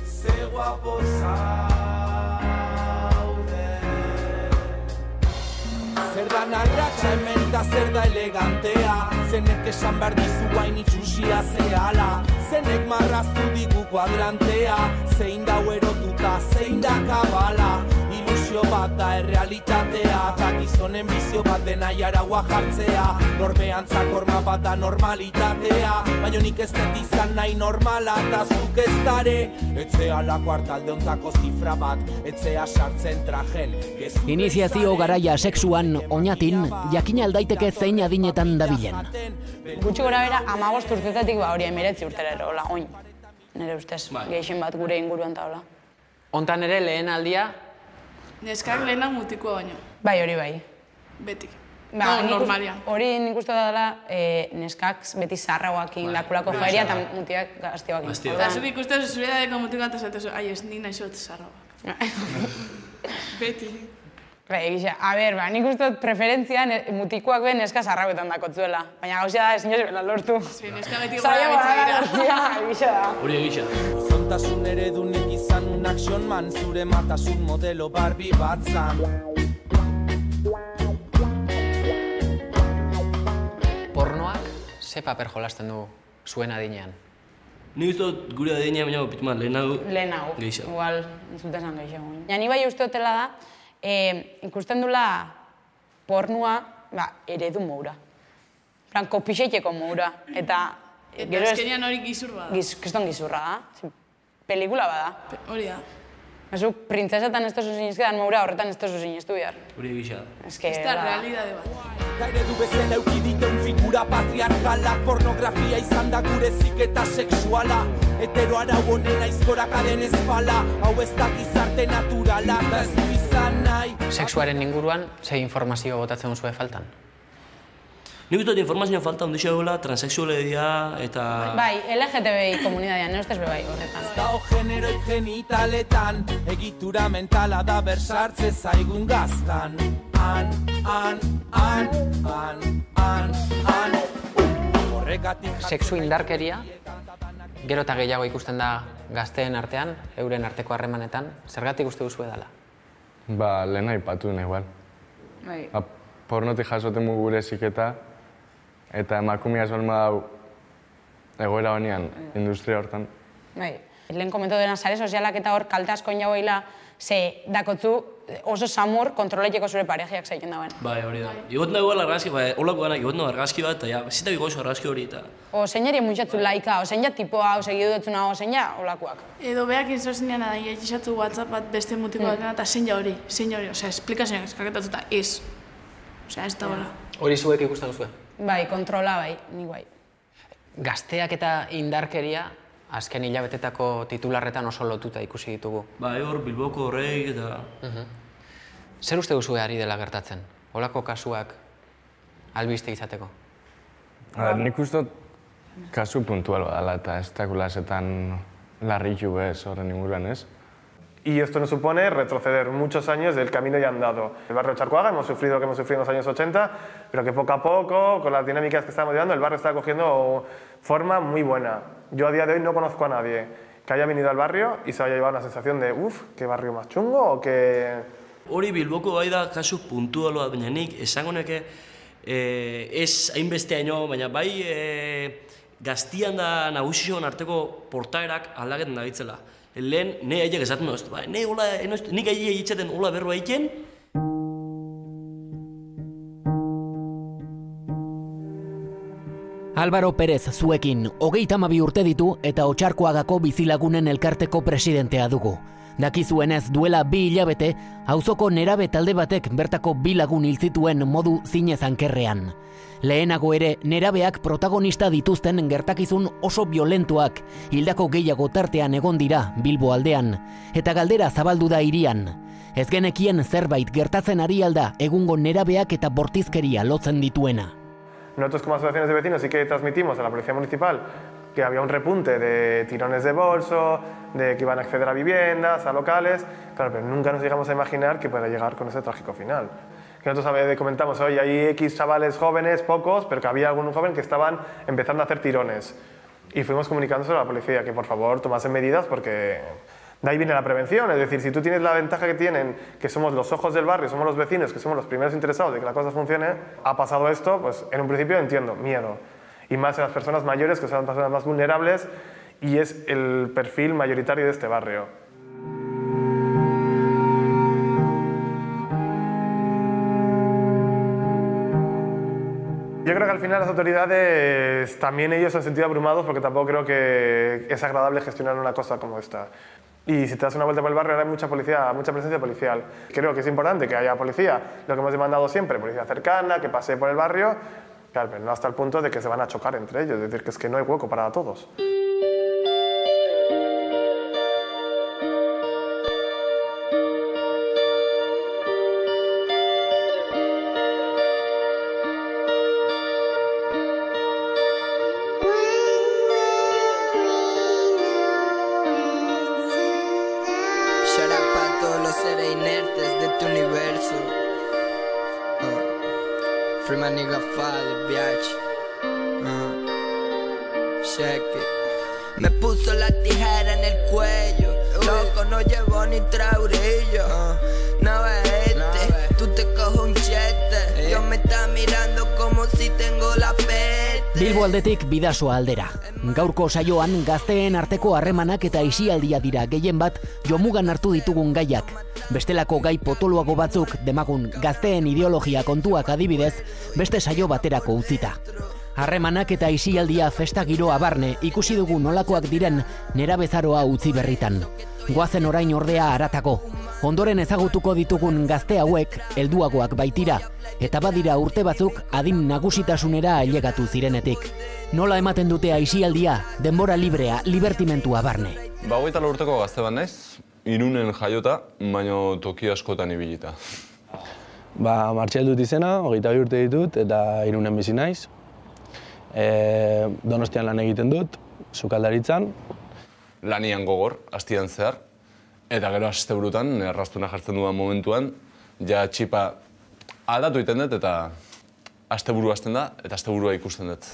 zego a posaude. Zer da narratxa hemen da zer da elegantea, zenek esan behar dizu guain itxusia zehala, zenek marraztu digu kuadrantea, zein da erotuta, zein da kabala, ilusio bat da errealitatea, eta gizonen bizio bat dena jaraua jartzea, norbean zakorma bat da normalitatea, baina nik ez dut izan nahi normala, eta zuk ez dare, etzea lako hartalde ontako zifra bat, etzea sartzen trajen. Iniziazio garaia sexuan oinatin, jakin aldaiteke zein adinetan dabilen. Gutxi gora bera, 15 urtetatik hori 19 urtera erola, oin. Nire ustez, gehixen bat gure inguruan taula. Hontan ere lehen aldia? Neskak lehenak mutikoa baino. Bai, hori bai. Beti. Normalian. Hori nik uste dela neskak beti zarrauakin dakulako joeria eta mutiak gaztioakin. Eta zuk ikusten zure dadeko mutikoa eta zatezu, ai ez nik nahi zot zarrauak. Beti. Bai, egisa, a ber, nik uste dut preferentzian mutikoak ben neska zarrauetan dakotzuela. Baina gauzia da, ezin jozibela lortu. Neska beti gora betzera. Egisa da. Hori egisa. Zontasun eredunek izan un action man, zure matasun modelo Barbie bat zan. Pornoak ze paper jolasten du zuen adinean? Ni uste dut gure adinean baina pitman lehenago. Lehenago, igual, entzuten zan gehiago. Ni bai uste dutela da, ikusten dula pornua eredu moura. Kopixeteko moura. Eta azkenean hori gizur bada. Keston gizurra da. Pelikula bada. Hori da. Ezu, printzesetan ez tozu zinizkedan moura horretan ez tozu ziniztu behar. Hori egisa. Ez da realidade bat. Eredu bezala eukiditen figura patriarkala, pornografia izan da gure ziketa sexuala, hetero arau honen aizkorakaren espala, hau ez da gizarte naturala, eta ez du izan nahi. Sexuaren inguruan, ze informazio botatzen zuen faltan? Nik uste dut informazioa falta ondixea gola, transexualedia eta... Bai, LGTBI komunidadean, ne ustez bai horretan. Ez dago generoi genitaletan, egitura mentala da bersartze zaigun gaztan. Sexu indarkeria, gero eta gehiago ikusten da gazteen artean, euren arteko harremanetan, zergatik uste duzu edala? Lehen aipatu nahi igual. Pornotik jasoten mugu gure ziketa, eta emakumea esbalma dau egoera honean, industria hortan. Lehen komentatu dena sare sozialak eta hor kalte asko inaueila, ze dakotzu oso samur kontroleteko zure parejiak zaiten dauen. Bai, hori da. Igot nahi guela argazki, holako gana, igot nahi argazki bat, eta zita bigoizu argazki hori eta... O zein jari muntxatzu laika, o zein ja tipoa, o segidu dutzuna, o zein ja holakoak. Edo behak inzozinean da, egizatu WhatsApp bat beste mutiko batena, eta zein ja hori, osea, esplikazioak eskaketatu eta ez. Osea, ez da hola. Hori zuek ikusten zuen? Bai, kontrola bai, nik bai. Gazteak eta indarkeria, azken hilabetetako titularretan oso lotuta ikusi ditugu. Bai, hor, Bilboko horreik eta... Zer uste duzu ari dela gertatzen? Holako kasuak albiste izateko? Nik uste kasu puntual badala eta ez dakulasetan larritu bez horren inguruan, ez? Y esto nos supone retroceder muchos años del camino ya andado. El barrio de Charcoaga hemos sufrido lo que hemos sufrido en los años 80, pero que poco a poco, con las dinámicas que estamos llevando, el barrio está cogiendo forma muy buena. Yo a día de hoy no conozco a nadie que haya venido al barrio y se haya llevado una sensación de uff, qué barrio más chungo, o que... Hori Bilboko bai da kasu puntualoa, baina nik esango neke ez hainbesteaino, baina bai gaztian da nagusion arteko portaerak aldaketan dabitzela. Lehen, ne haiek esaten dut, nik haiek egitzaten hola berroa egiten. Álvaro Pérez zuekin 32 urte ditu eta Otxarkoagako bizilagunen elkarteko presidentea dugu. Dakizuenez duela 2 hilabete, auzoko nerabe talde batek bertako 2 lagun hil zituen modu zinez ankerrean. Lehenago ere, nerabeak protagonista dituzten gertakizun oso violentuak hildako gehiago tartean egon dira Bilbo aldean, eta galdera zabaldu da hirian. Ez genekien zerbait gertatzen ari alda egungo nerabeak eta bortizkeria lotzen dituena. Nosotros como asociaciones de vecinos sí que transmitimos a la Policía Municipal que había un repunte de tirones de bolso, de que iban a acceder a viviendas, a locales, claro, pero nunca nos llegamos a imaginar que pueda llegar con ese trágico final. Que nosotros comentamos, oye, hay X chavales jóvenes, pocos, pero que había algún joven que estaban empezando a hacer tirones. Y fuimos comunicándoselo a la policía, que por favor tomasen medidas porque de ahí viene la prevención. Es decir, si tú tienes la ventaja que tienen, que somos los ojos del barrio, somos los vecinos, que somos los primeros interesados de que la cosa funcione, ha pasado esto, pues en un principio entiendo, miedo. Y más en las personas mayores, que son las personas más vulnerables, y es el perfil mayoritario de este barrio. Yo creo que al final las autoridades, también ellos se han sentido abrumados porque tampoco creo que es agradable gestionar una cosa como esta. Y si te das una vuelta por el barrio, ahora hay mucha policía, mucha presencia policial. Creo que es importante que haya policía, lo que hemos demandado siempre, policía cercana, que pase por el barrio, claro, pero no hasta el punto de que se van a chocar entre ellos, es decir, que es que no hay hueco para todos. Me puso la tijera en el cuello, loco, no llevo ni traurillo. No este, tú te cojo un chete, Dios me está mirando como si tengo la peste. Bilbo aldetik Bidasoa aldera. Gaurko saioan gazteen arteko harremanak eta aisialdia dira gehien bat jomugan hartu ditugun gaiak. Bestelako gai potoloago batzuk demagun gazteen ideologia kontuak adibidez, beste saio baterako utzita. Harremanak eta aisialdia festa giroa barne ikusi dugu nolakoak diren nerabezaroa utzi berritan. Goazen orain ordea haratago. Ondoren ezagutuko ditugun gazte hauek helduagoak baitira, eta badira urte batzuk adin nagusitasunera ailegatu zirenetik. Nola ematen dute aisialdia, denbora librea, libertimentua barne. 24 urteko gazte bat naiz, Irunen jaiota, baino toki askotan ibilita. Martxel dut izena, 22 urte ditut, eta Irunen bizi naiz. Donostian lan egiten dut, sukaldaritzan. Lanian gogor, astian zehar. Eta gero asteburutan, errastuna jartzen dudan momentuan, ja txipa aldatu iten dut eta asteburu hasten da, eta asteburua ikusten dut.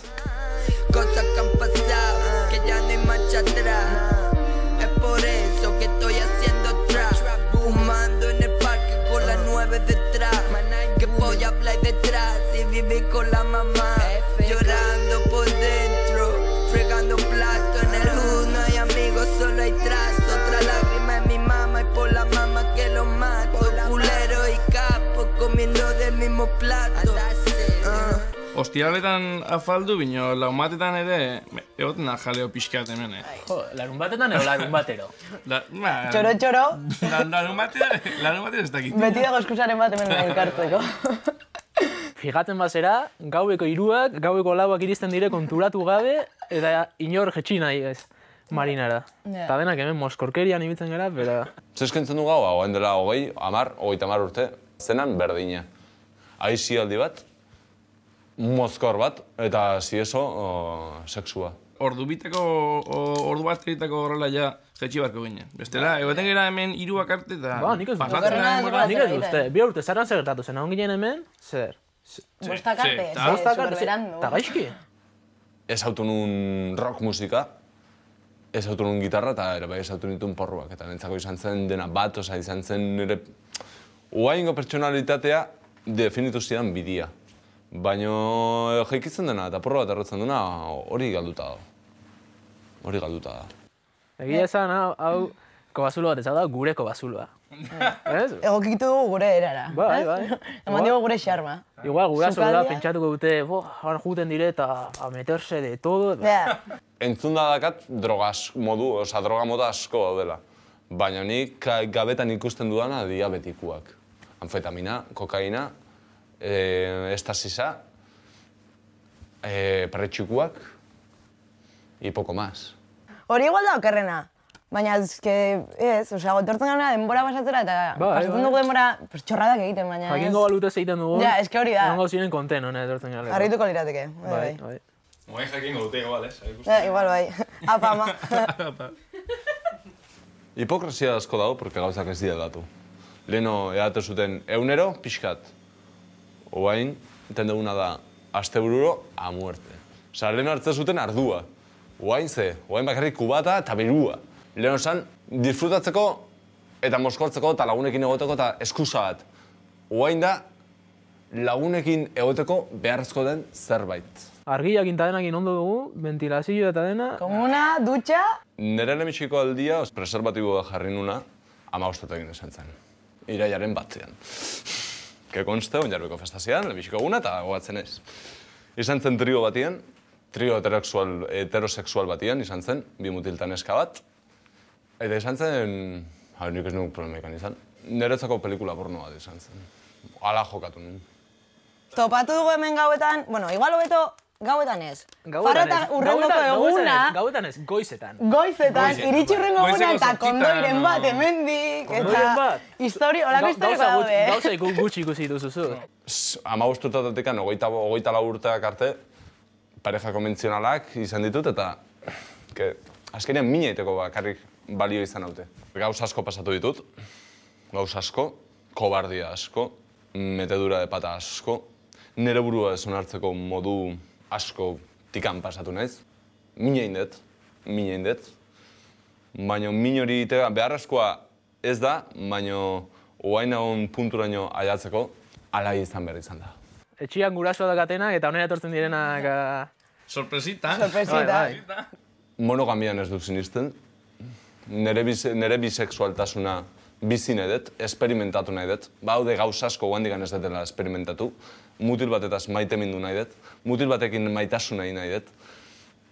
Cosas que han pasado, que ya no hay marcha atrás. Es por eso que estoy haciendo trap, fumando en el parque con las 9 detrás. Que voy a hablar detrás y vivir con la mamá, llorando por dentro, fregando plato en el hood. No hay amigos, solo hay trazo. Otra lágrima en mi mamá y por la mamá que lo mato. Culero y capo comiendo del mismo plato. Ostiraletan afaldu, bino laumatetan ere egoten da jaleo pixkat hemen. Jo, larun batetan edo larun batero? Txoro. Larun batero ez dakit. Beti dago eskusaren bat hemen elkartzeko. Fijatzen bazera, gaueko 3, gaueko 4 iristen dire konturatu gabe, eta inor jetxi nahi ez marinara. Eta denak hemen moskorkerian ibiltzen gara, pero... Zeskentzen du gaua, oain dela 20, 30 urte, zenan berdina. Aisialdi bat, mozkor bat, eta zieso, sexua. Ordu bat eritako horrela ja jetxi barko ginen. Bestela, egoten gara hemen 3 arte eta... Nik ez duzte, 2 urte zaran zer gertatu zen, hon ginen hemen, zer? Bostak arte, eta gaizki. Ez autu nun rock musika, ez autu nun gitarra, eta ere bai ez autu nituen porruak. Eta nentzako izan zen dena bat, oza, izan zen nire... Uaingo pertsonalitatea definitu zidan bidia. Baina jaikitzen dena eta porro bat errotzen dena hori galduta da. Egia esan, hau kobazulo bat ez da, gure kobazuloa. Egokitu dugu gure erara. Bai. Eman digo gure xarma. Igual, gurasoa pentsatuko dute, han juten dire eta a meterse de todo. Entzun da dakat droga moda asko daudela. Baina nik gabetan ikusten dudana diabetikuak. Amfetamina, kokaina, estasisa, perretxikuak, y poco más. Hori igual da okerrena. Baina, etortzen gara denbora pasatzera eta pasatzen dugu denbora txorradak egiten, baina ez. Jakingo balutez egiten dugu. Ja, eske hori da. Egongo ziren konten, hona, etortzen gara. Harrituko lirateke. Bai. Moai jakingo dute, igual, ez? Igual, bai. Apa, ama. Hipokresia asko dago, porque gauzak ez dira datu. Leheno, edate zuten eunero, pixkat. Oain, enten duguna da, astebururo, a muerte. Osa, leheno hartzen zuten ardua. Oain bakarrik kubata eta berua. Leheno esan, disfrutatzeko eta moskortzeko eta lagunekin egoteko eta eskusa bat. Oain da, lagunekin egoteko beharrezko den zerbait. Argiak intadenakin ondo dugu, ventilazio eta dena. Komuna, dutxa. Nere lehenbiziko aldia, preservatiboa jarri nuna, 15 egin esan zen. Iraiaren batean. Que konste, onjarbeko festazian, lehenbiziko eguna eta gogatzen ez. Izan zen trio batien, trio heterosexual batien, izan zen, 2 mutiltan eska bat. Eta izan zen, nik ez nuen problemekan izan, niretzako pelikula porno bat izan zen. Ala jokatu nuen. Topatu dugu hemen gauetan, bueno, igual hobeto gauetan ez. Farra urrengoko eguna. Gauetan ez, goizetan. Goizetan, iritsi urrengo eguna eta kondoiren bat, hemendik, eta olako historiko daude. Gauza gutxi ikusi duzuzu. 15 urtetik, 24 urteak arte, pareja konbentzionalak izan ditut, eta azkenean mina iteko bakarrik balio izan haute. Gauz asko pasatu ditut, gauz asko, kobardia asko, metedura de pata asko, nire burua ez onartzeko modu asko tikan pasatu naiz. Mina indet. Baina min hori beharrezkoa ez da, baina oain egon punturaino aiatzeko, ala izan behar izan da. Etxian gurasoa dakatenak eta onera etortzen direnak... Sorpresita. Monogamian ez dut sinisten. Nere bisexualtasuna bizi nahi dut, esperimentatu nahi dut. Baude gauz asko guandikan ez dutela esperimentatu. Mutil batetaz maite mindu nahi dut. Mutil batekin maitasun nahi dut.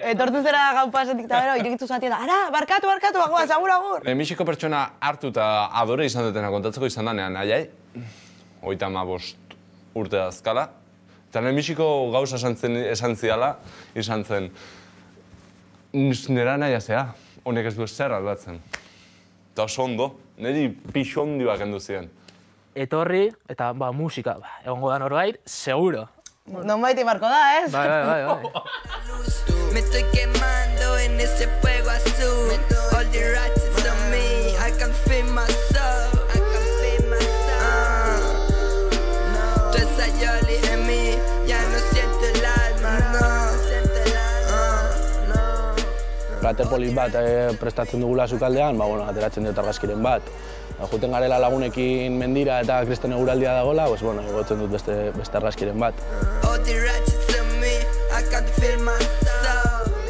Etortzen zera gau pasetik eta bero, irekitu zati eta, ara, barkatu, bagoaz, agur. Lehenbiziko pertsona hartu eta adore izan dutena kontatzeko izan danean, aiai. 35 urte azkala. Eta lehenbiziko gauza esan ziala, izan zen, nera nahi azea, honek ez du zer aldatzen. Eta oso ondo, niri pixo ondioak endu ziren. Etorri, eta musika, egongo da norbait, seguro. Non baiti marko da, ez? Bai. Me estoy quemando en ese fuego azul. All the ratchets on me, I can feel my soul. Toda esa yoli en mí, ya no siento el alma, Plater polit bat prestatzen dugula sukaldean, ateratzen dut argazkiren bat. Juten garela lagunekin mendira eta kristen eguraldia dagoela, egotzen dut beste argazkiren bat.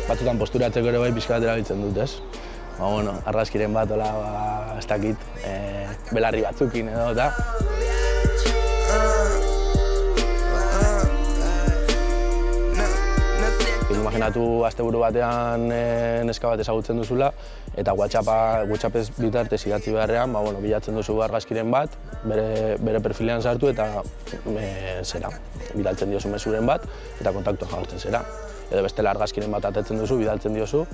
Batzutan posturatzeko ere bai pixka bat erabiltzen dut, ez? Argazkiren bat, ez dakit, belarri batzukin edo, eta... Imaginatu asteburu batean neska bat ezagutzen duzula, eta WhatsAppez bitartez idatzi beharrean, bilatzen duzu argazkiren bat, bere perfilean sartu eta bidaltzen diozu mezuren bat, eta kontaktua jartzen zera. Edo bestela argazkiren bat atetzen duzu, bidaltzen diozu,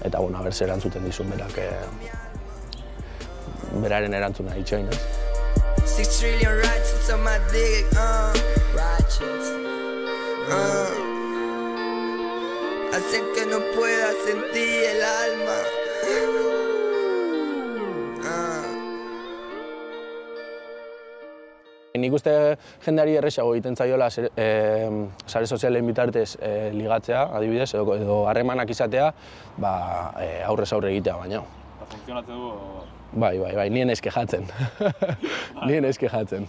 eta aber zer erantzuten dizun berak beraren erantzuna itxoin, ez? 6 trillion ratchets on my dick, ratchets, hacen que no pueda sentir el alma. Nik uste jendeari erresago egiten zaiola sare sozialen bitartez ligatzea, adibidez, edo harremanak izatea, aurrez aurre egitea baino. Funtzionatzen du? Bai, nien ez kejatzen. Nien ez kejatzen.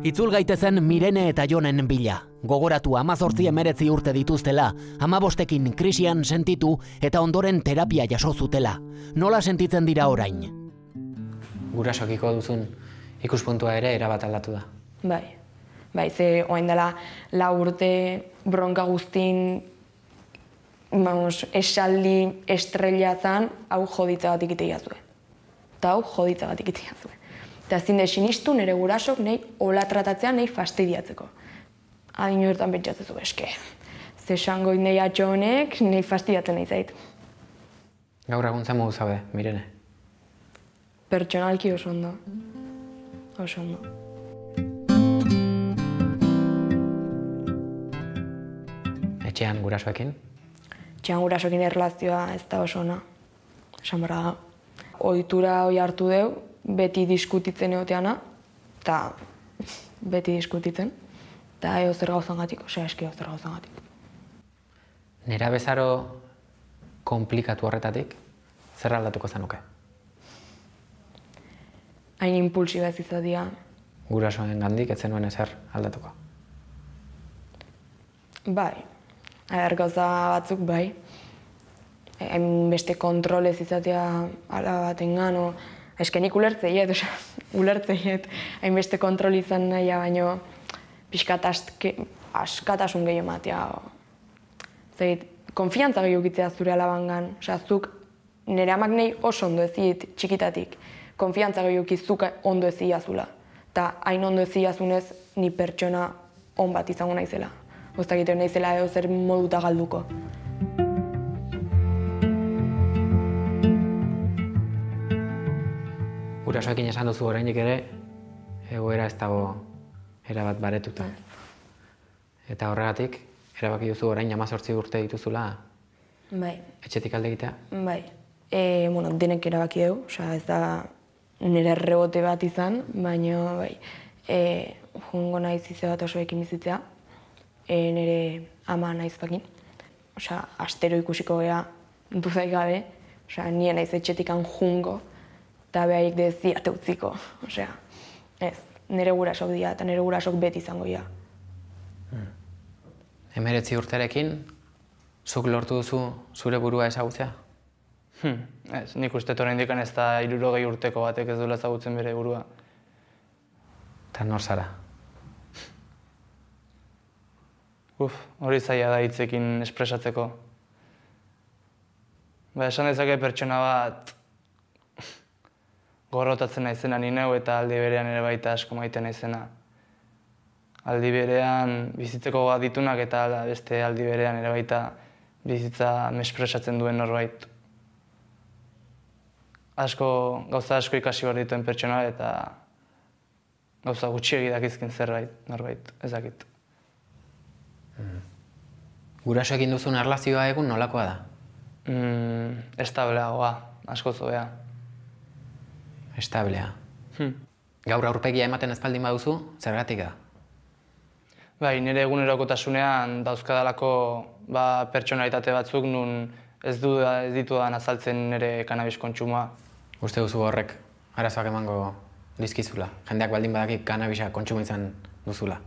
Itzul gaitezen Mirene eta Jonen bila. Gogoratu 18-19 urte dituztela, 15ekin krisian sentitu eta ondoren terapia jaso zutela. Nola sentitzen dira orain? Gurasokiko duzun ikuspuntua ere erabat aldatu da. Bai, ze oain dela 4 urte bronka guztin esaldi estrella zan, hau joditzagatik itea zuen. Eta hau joditzagatik itea zuen. Eta zinde sinistu nire gurasok nahi hola tratatzea nahi fastidiatzeko. Adin hortan pentsatzezu eske. Ze esangoit nahi atxo honek nahi fastidiatzen nahi zait. Gaur egun zen modu zaude, Mirene? Pertsonalki oso ondo. Oso ondo. Etxean gurasoekin? Etxean gurasoekin erlazioa ez da oso ona. Esan barra da. Ohitura hoi hartu deu, beti diskutitzen egoteana, eta beti diskutitzen. Eta eo zer gauzangatik, eski eo zer gauzangatik. Nera bezaro komplikatu horretatik, zer aldatuko zenuke? Hain impulsiba ez izatea. Gurasoen gandik ez zenuen ezer aldatuko? Bai, gauza batzuk bai. Hain beste kontrolez izatea ala batengan, eskenik ulertzeiet, hain beste kontrol izan nahia baino pixkat askatasun gehiago ematea. Zait, konfiantza gehiago ukitzea zure alabangan. Zuk nire amak nahi oso ondo ezit txikitatik. Konfiantza gehiago ukizuk ondo eziazula. Eta hain ondo eziazunez ni pertsona on bat izango naizela. Oztak egiten naizela edo zer moduta galduko. Gurasoekin esan duzu oraindik ere, egoera ez dago erabat baretuta. Eta horregatik, erabaki duzu orain 18 urte dituzula etxetik alde egitea? Bai. Denek erabaki dugu, ez da nire rebote bat izan, baina bai. Jungo naiz ize bat osoekin bizitzea, nire ama naiz bakin. Astero ikusiko gea duzai gabe, nire naiz etxetikan jungo, eta behaik deziate utziko. Ez, nire gurasok dira eta nire gurasok beti izango dira. 19 urterekin, zuk lortu duzu zure burua ezagutzea? Ez, nik uste oraindik ez da 60 urteko batek ez duela ezagutzen bere burua. Eta nor zara? Hori zaila da hitzekin espresatzeko. Esan dezake pertsona bat gorrotatzen naizena ni neu eta aldi berean ere baita asko maite naizena. Aldi berean bizitzeko bat ditunak eta beste aldi berean ere baita bizitza mespresatzen duen norbait. Gauza asko ikasi behar dituen pertsona eta gauza gutxiegi dakizkin zerbait, norbait, ezakit. Gurasoekin duzun erlazioa egun nolakoa da? Estableagoa, asko zobea. Establea. Gaur aurpegia ematen ez baldin baduzu, zergatik da? Bai, nire egunerokotasunean dauzkadalako pertsonalitate batzuk nun ez ditudan azaltzen nire kanabis kontsumoa. Uste duzu horrek arazoak emango dizkizula? Jendeak baldin badakik kanabisa kontsumo izan duzula?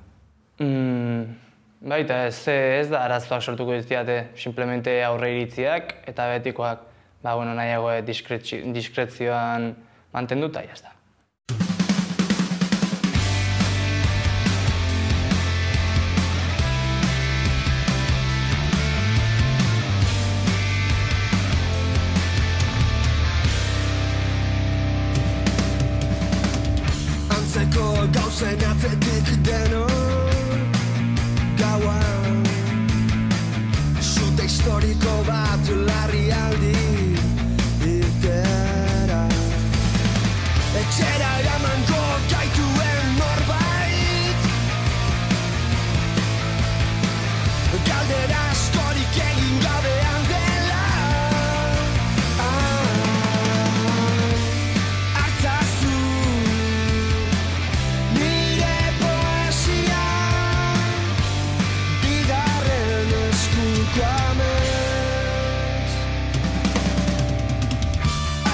Baita ez da arazoak sortuko dizkiate, simplemente aurre iritziak eta betikoak nahiago diskretzioan mantendu eta jazta. Antzeko gauzen atzetik deno gaua Zute historiko bat larri aldi irtera Etxera eramango gaituen norbait Galdera askorik egin gabean dela Artzazu nire poesia Bigarren eskuko amets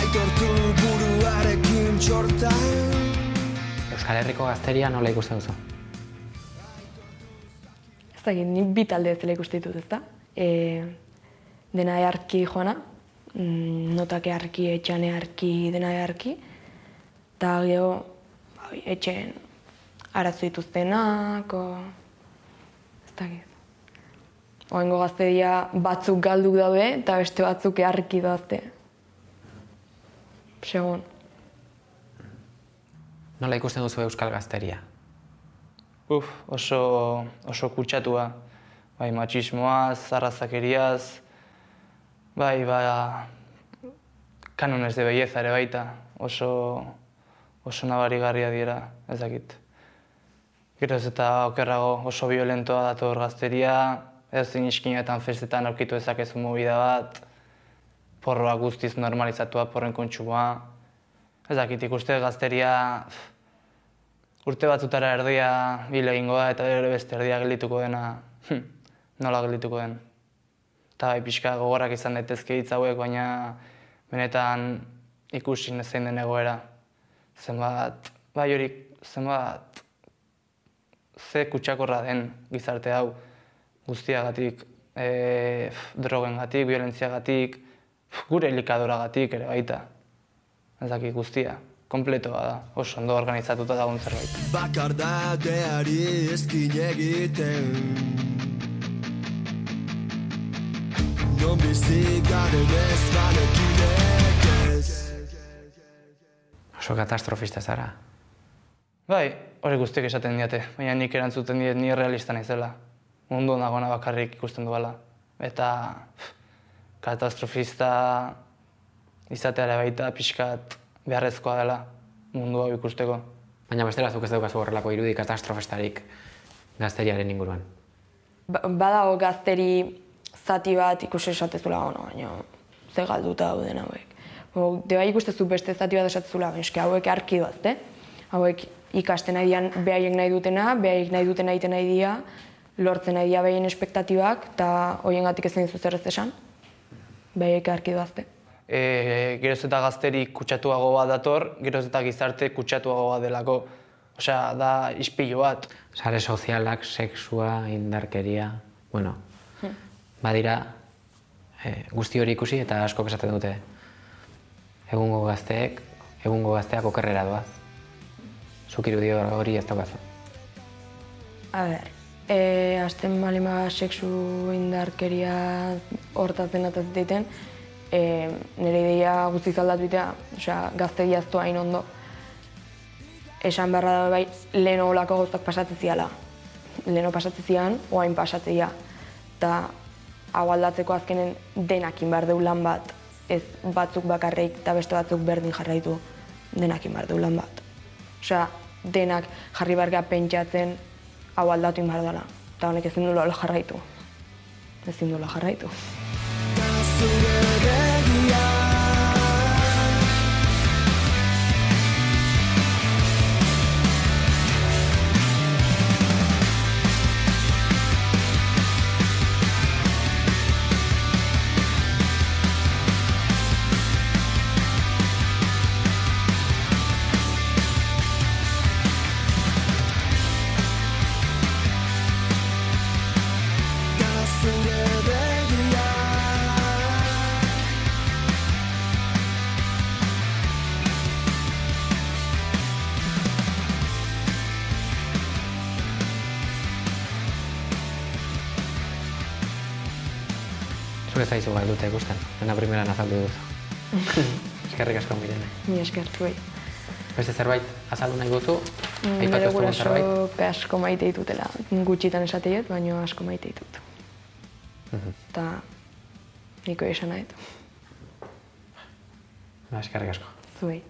Aitortu buruarekin txortan Euskal Herriko gazteria nola ikusten duzu? dakit, ni bi talde ez dela ikuste ditut, ezta? Dena earki joana, notak earki, etxan earki, dena earki, eta gero etxen arazo dituztenak, ez dakit. Oengo gazteria batzuk galduk daude eta beste batzuk earki dazte. Segun. Nola ikusten duzu euskal gazteria? Oso kutsatua. Bai, matxismoaz, arrazakeriaz, bai, kanones de belleza ere baita. Oso nabarigarria dira, ez dakit. Geroz eta okerrago oso violentoa dator gazteria, edozein iskinetan festetan aurkitu ezakezu movida bat, porroa guztiz normalizatua, porren kontsumoa. Ez dakit, ikuste gazteria urte batzutara erdia hil egingo da eta beste erdia geldituko dena, nola geldituko den. Eta bai, pixka gogorrak izan daitezke hitz hauek, baina benetan ikusi zein den egoera. Zenbat, ze kutsakorra den gizarte hau guztiagatik, drogengatik, violentziagatik, gure elikadoragatik ere baita. Ez dakit guztia, kompletoa da, oso ondo organizatuta dagoen zerbait. Bakardadeari eskin egiten, non bizi garen ez banekinek ez. Oso katastrofista zara. Bai, hori guztiek esaten diate, baina nik erantzuten diet ni realista naizela. Mundu dagoena bakarrik ikusten duela. Eta katastrofista izateare baita pixkat beharrezkoa dela mundu hau ikusteko. Baina bestela zuk ez daukazu horrelako irudi katastrofistarik gazteriaren inguruan. Badago gazteri zati bat ikusi esatezula ono, baina ze galduta dauden hauek. Deba ikustezu beste zati bat esatezula, baina hauek arki doazte. Hauek ikasten nahi dian behaiek nahi dutena, behaiek nahi dutena egiten nahi dira, lortzen nahi dira behien espektatibak, eta horiengatik ezin dizu zer ez esan. Behaiek arki doazte. Geroz eta gazteri kutsatuago bat dator, geroz eta gizarte kutsatuago bat delako. Osea, da ispilu bat. Sare sozialak, sexua, indarkeria, bueno, badira guzti hori ikusi eta asko esaten dute. Egungo gazteak okerrera doaz. Zuk irudio hori ez daukazu. A ber, azten balima sexu indarkeria hortatzen ataz diten, nire ideia guztiz aldatu ditea, osea, gaztegia ez hain ondo. Esan beharra da bai, leheno olako gauzak pasatzen ziala. Leheno pasatzen zian, oain pasatzea. Eta hau aldatzeko azkenen denakin behar deu lan bat, ez batzuk bakarrik eta beste batzuk berdin jarraitu denakin behar deu lan bat. Osea, denak jarri behar gara pentsatzen hau aldatu behar dela. Eta honek ezin duela jarraitu. Ezin duela jarraitu. Zuk ez daizu galduta ikusten, dena primeran azaldu duzu. Eskerrik asko, Mirene. Ni esker zuei. Beste zerbait azaldu nahi duzu? Nire guraso asko maite ditutela. Gutxitan esateiet, baina asko maite ditut. Eta niko esan nahet. Eskerrik asko. Zuei.